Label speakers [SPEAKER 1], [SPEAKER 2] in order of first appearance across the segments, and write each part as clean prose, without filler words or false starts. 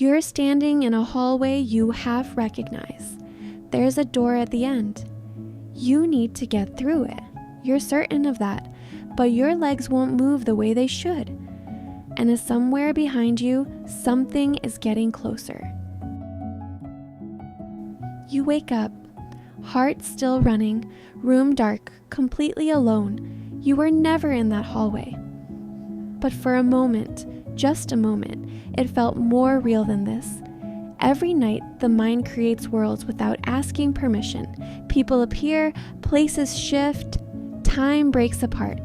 [SPEAKER 1] You're standing in a hallway you half recognize. There's a door at the end. You need to get through it. You're certain of that, but your legs won't move the way they should. And as somewhere behind you, something is getting closer. You wake up, heart still running, room dark, completely alone. You were never in that hallway. But for a moment, just a moment, it felt more real than this. Every night, the mind creates worlds without asking permission. People appear, places shift, time breaks apart.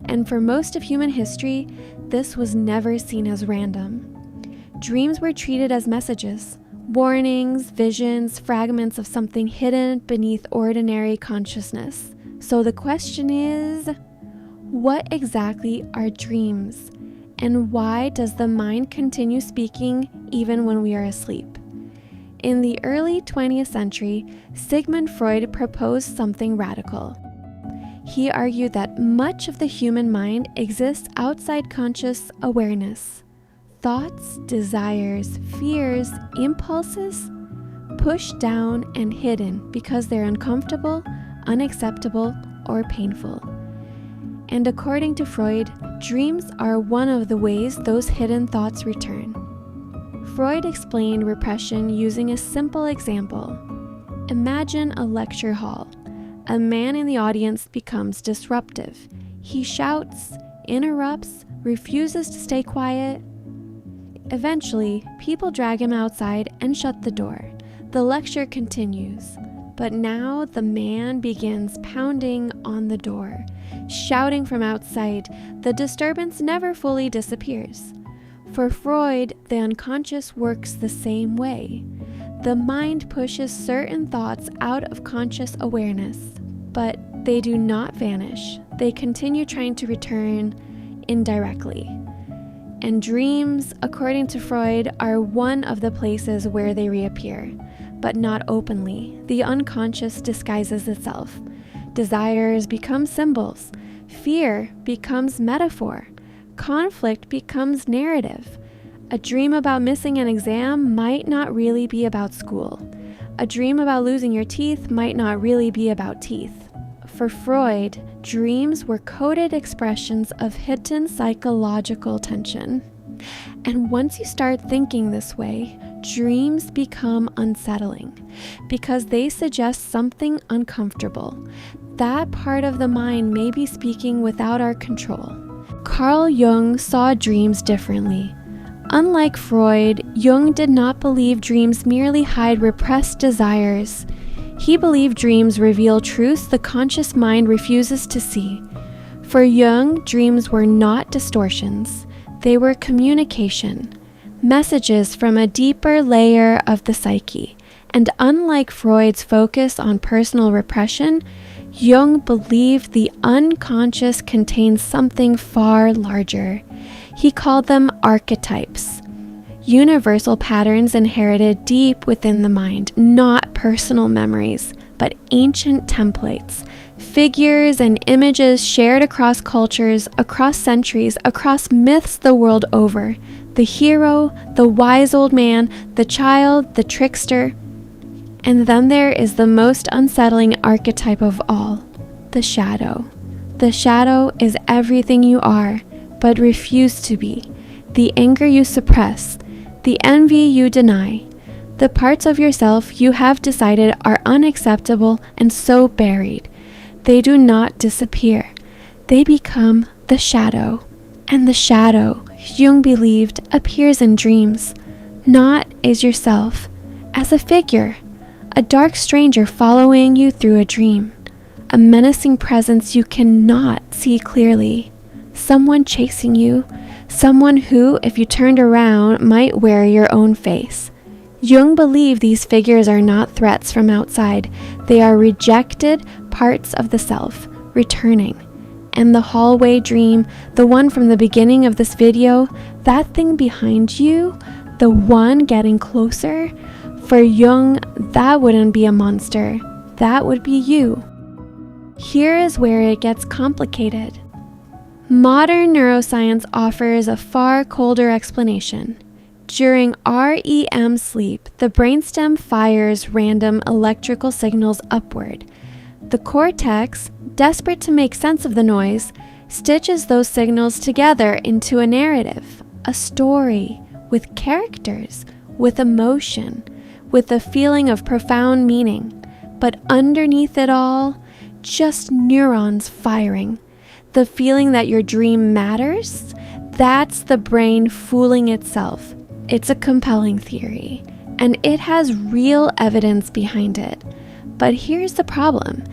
[SPEAKER 1] And for most of human history, this was never seen as random. Dreams were treated as messages, warnings, visions, fragments of something hidden beneath ordinary consciousness. So the question is, what exactly are dreams? And why does the mind continue speaking even when we are asleep? In the early 20th century, Sigmund Freud proposed something radical. He argued that much of the human mind exists outside conscious awareness. Thoughts, desires, fears, impulses, pushed down and hidden because they're uncomfortable, unacceptable, or painful. And according to Freud, dreams are one of the ways those hidden thoughts return. Freud explained repression using a simple example. Imagine a lecture hall. A man in the audience becomes disruptive. He shouts, interrupts, refuses to stay quiet. Eventually, people drag him outside and shut the door. The lecture continues, but now the man begins pounding on the door, shouting from outside. The disturbance never fully disappears. For Freud, the unconscious works the same way. The mind pushes certain thoughts out of conscious awareness, but they do not vanish. They continue trying to return indirectly. And dreams, according to Freud, are one of the places where they reappear, but not openly. The unconscious disguises itself. Desires become symbols. Fear becomes metaphor. Conflict becomes narrative. A dream about missing an exam might not really be about school. A dream about losing your teeth might not really be about teeth. For Freud, dreams were coded expressions of hidden psychological tension. And once you start thinking this way, dreams become unsettling because they suggest something uncomfortable. That part of the mind may be speaking without our control. Carl Jung saw dreams differently. Unlike Freud, Jung did not believe dreams merely hide repressed desires. He believed dreams reveal truths the conscious mind refuses to see. For Jung, dreams were not distortions. They were communication, messages from a deeper layer of the psyche. And unlike Freud's focus on personal repression, Jung believed the unconscious contains something far larger. He called them archetypes, universal patterns inherited deep within the mind, not personal memories, but ancient templates, figures and images shared across cultures, across centuries, across myths the world over. The hero, the wise old man, the child, the trickster. And then there is the most unsettling archetype of all, the shadow. The shadow is everything you are, but refuse to be. The anger you suppress, the envy you deny, the parts of yourself you have decided are unacceptable and so buried. They do not disappear. They become the shadow. And the shadow, Jung believed, appears in dreams, not as yourself, as a figure. A dark stranger following you through a dream. A menacing presence you cannot see clearly. Someone chasing you. Someone who, if you turned around, might wear your own face. Jung believed these figures are not threats from outside. They are rejected parts of the self, returning. And the hallway dream, the one from the beginning of this video, that thing behind you, the one getting closer, for Jung, that wouldn't be a monster. That would be you. Here is where it gets complicated. Modern neuroscience offers a far colder explanation. During REM sleep, the brainstem fires random electrical signals upward. The cortex, desperate to make sense of the noise, stitches those signals together into a narrative, a story, with characters, with emotion, with a feeling of profound meaning. But underneath it all, just neurons firing. The feeling that your dream matters, that's the brain fooling itself. It's a compelling theory, and it has real evidence behind it. But here's the problem.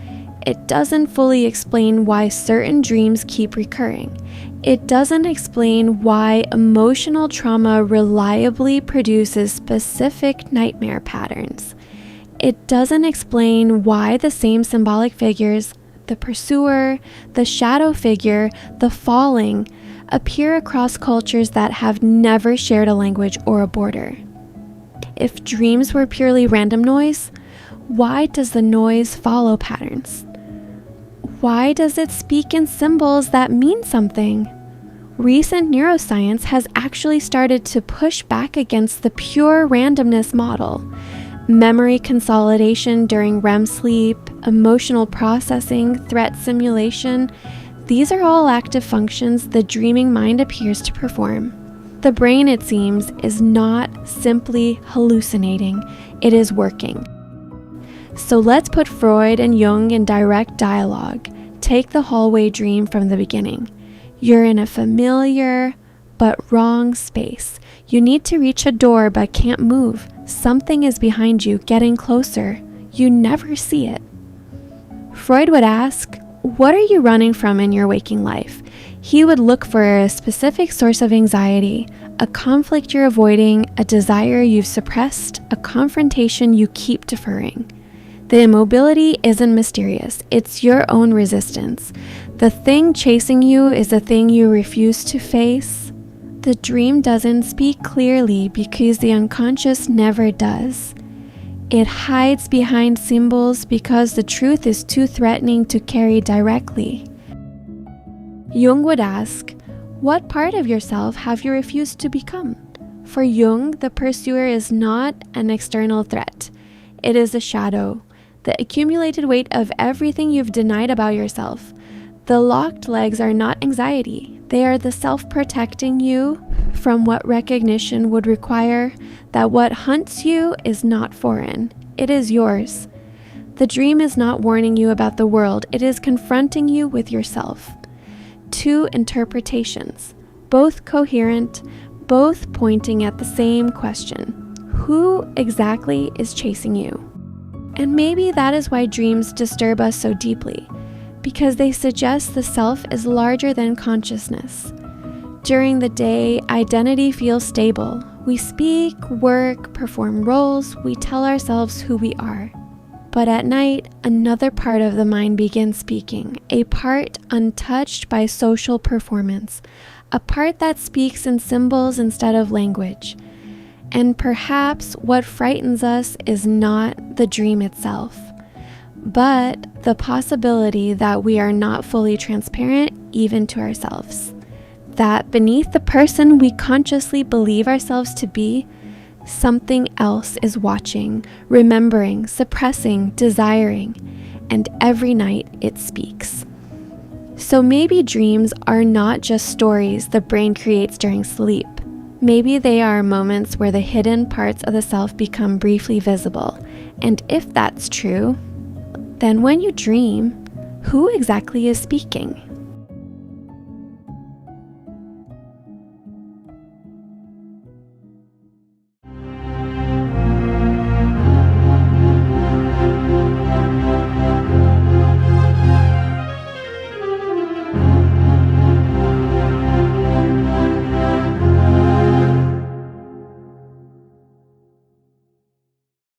[SPEAKER 1] It doesn't fully explain why certain dreams keep recurring. It doesn't explain why emotional trauma reliably produces specific nightmare patterns. It doesn't explain why the same symbolic figures, the pursuer, the shadow figure, the falling, appear across cultures that have never shared a language or a border. If dreams were purely random noise, why does the noise follow patterns? Why does it speak in symbols that mean something? Recent neuroscience has actually started to push back against the pure randomness model. Memory consolidation during REM sleep, emotional processing, threat simulation, these are all active functions the dreaming mind appears to perform. The brain, it seems, is not simply hallucinating, it is working. So let's put Freud and Jung in direct dialogue. Take the hallway dream from the beginning. You're in a familiar but wrong space. You need to reach a door but can't move. Something is behind you, getting closer. You never see it. Freud would ask, what are you running from in your waking life? He would look for a specific source of anxiety, a conflict you're avoiding, a desire you've suppressed, a confrontation you keep deferring. The immobility isn't mysterious, it's your own resistance. The thing chasing you is the thing you refuse to face. The dream doesn't speak clearly because the unconscious never does. It hides behind symbols because the truth is too threatening to carry directly. Jung would ask, what part of yourself have you refused to become? For Jung, the pursuer is not an external threat. It is a shadow, the accumulated weight of everything you've denied about yourself. The locked legs are not anxiety. They are the self protecting you from what recognition would require, that what hunts you is not foreign. It is yours. The dream is not warning you about the world. It is confronting you with yourself. Two interpretations, both coherent, both pointing at the same question. Who exactly is chasing you? And maybe that is why dreams disturb us so deeply, because they suggest the self is larger than consciousness. During the day, identity feels stable. We speak, work, perform roles, we tell ourselves who we are. But at night, another part of the mind begins speaking, a part untouched by social performance, a part that speaks in symbols instead of language. And perhaps what frightens us is not the dream itself, but the possibility that we are not fully transparent even to ourselves. That beneath the person we consciously believe ourselves to be, something else is watching, remembering, suppressing, desiring, and every night it speaks. So maybe dreams are not just stories the brain creates during sleep. Maybe they are moments where the hidden parts of the self become briefly visible. And if that's true, then when you dream, who exactly is speaking?